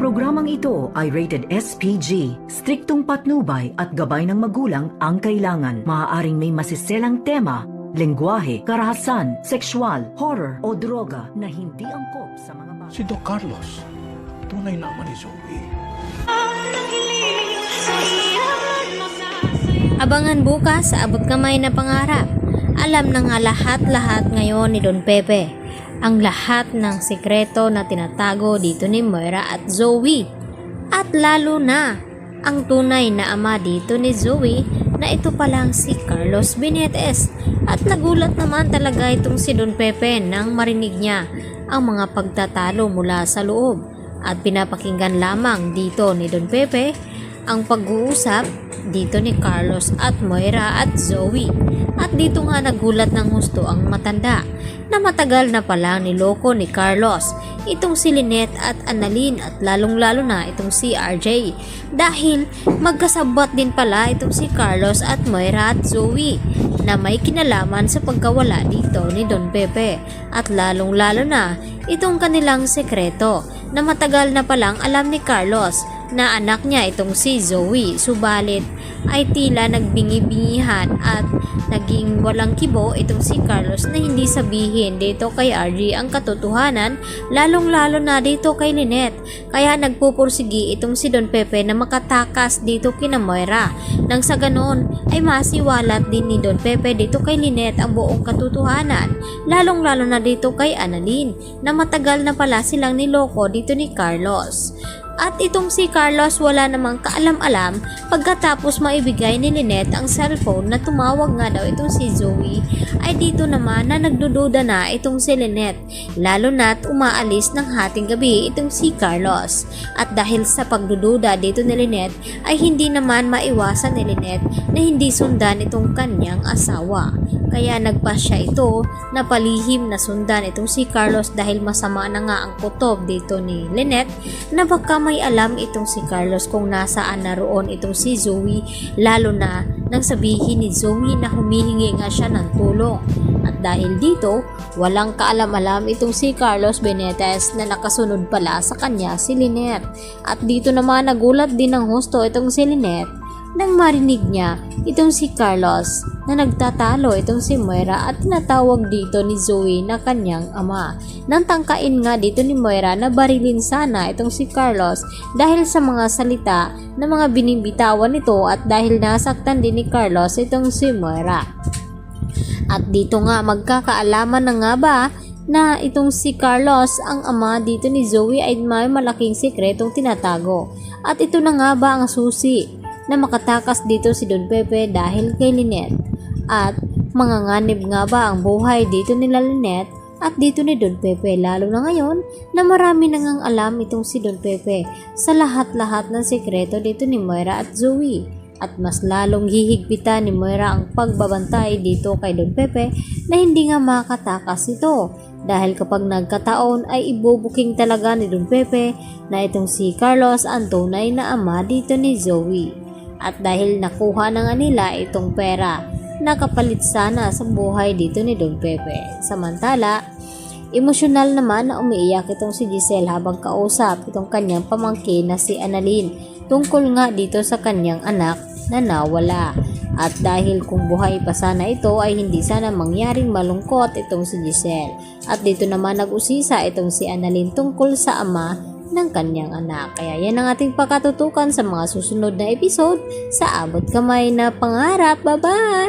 programang ito ay rated SPG. Striktong patnubay at gabay ng magulang ang kailangan. Maaaring may masiselang tema, lengguwahe, karahasan, sexual, horror o droga na hindi angkop sa mga bata. Si Doc Carlos, tunay na ama ni Zoe. Abangan bukas sa Abot Kamay na Pangarap. Alam na nga lahat-lahat ngayon ni Don Pepe ang lahat ng sekreto na tinatago dito ni Moira at Zoe. At lalo na ang tunay na ama dito ni Zoe na ito palang si Carlos Benetes. At nagulat naman talaga itong si Don Pepe nang marinig niya ang mga pagtatalo mula sa loob. At pinapakinggan lamang dito ni Don Pepe ang pag-uusap dito ni Carlos at Moira at Zoe. At dito nga nagulat ng husto ang matanda na matagal na palang niloko ni Carlos itong si Lynette at Annalyn at lalong-lalo na itong si RJ dahil magkasabot din pala itong si Carlos at Moira at Zoe na may kinalaman sa pagkawala dito ni Don Pepe at lalong-lalo na itong kanilang sekreto na matagal na palang alam ni Carlos na anak niya itong si Zoe, subalit ay tila nagbingi-bingihan at naging walang kibo itong si Carlos na hindi sabihin dito kay RJ ang katotohanan, lalong-lalo na dito kay Lynette. Kaya nagpupursigi itong si Don Pepe na makatakas dito kina Moira nang sa ganon ay masiwalat din ni Don Pepe dito kay Lynette ang buong katotohanan, lalong-lalo na dito kay Annalyn na matagal na pala silang niloko dito ni Carlos. At itong si Carlos wala namang kaalam-alam pagkatapos maibigay ni Lynette ang cellphone na tumawag nga daw itong si Zoe ay dito naman na nagdududa na itong si Lynette lalo na't umaalis ng hating gabi itong si Carlos. At dahil sa pagdududa dito ni Lynette ay hindi naman maiwasan ni Lynette na hindi sundan itong kanyang asawa. Kaya nagpasya ito na palihim na sundan itong si Carlos dahil masama na nga ang kutob dito ni Lynette na baka may alam itong si Carlos kung nasaan naroon itong si Zoe, lalo na nang sabihin ni Zoe na humihingi nga siya ng tulong. At dahil dito, walang kaalam-alam itong si Carlos Benetes na nakasunod pala sa kanya si Lynette. At dito naman nagulat din ng husto itong si Lynette nang marinig niya itong si Carlos na nagtatalo itong si Moira at tinatawag dito ni Zoe na kanyang ama. Nang tangkain nga dito ni Moira na barilin sana itong si Carlos dahil sa mga salita na mga binibitawan nito at dahil nasaktan din ni Carlos itong si Moira. At dito nga magkakaalaman na nga ba na itong si Carlos ang ama dito ni Zoe ay may malaking sikretong tinatago. At ito na nga ba ang susi na makatakas dito si Don Pepe dahil kay Lynette? At manganganib nga ba ang buhay dito nila Lynette at dito ni Don Pepe, lalo na ngayon na marami nang alam itong si Don Pepe sa lahat-lahat ng sekreto dito ni Moira at Zoe. At mas lalong hihigpitan ni Moira ang pagbabantay dito kay Don Pepe na hindi nga makatakas ito dahil kapag nagkataon ay ibubuking talaga ni Don Pepe na itong si Carlos ang tunay na ama dito ni Zoe. At dahil nakuha na nga nila itong pera, nakapalit sana sa buhay dito ni Don Pepe. Samantala, emosyonal naman na umiiyak itong si Giselle habang kausap itong kanyang pamangkin na si Annalyn tungkol nga dito sa kanyang anak na nawala. At dahil kung buhay pa sana ito ay hindi sana mangyaring malungkot itong si Giselle. At dito naman nag-usisa itong si Annalyn tungkol sa ama ng kanyang anak. Kaya yan ang ating pagkatutukan sa mga susunod na episode sa Abot Kamay na Pangarap. Bye-bye!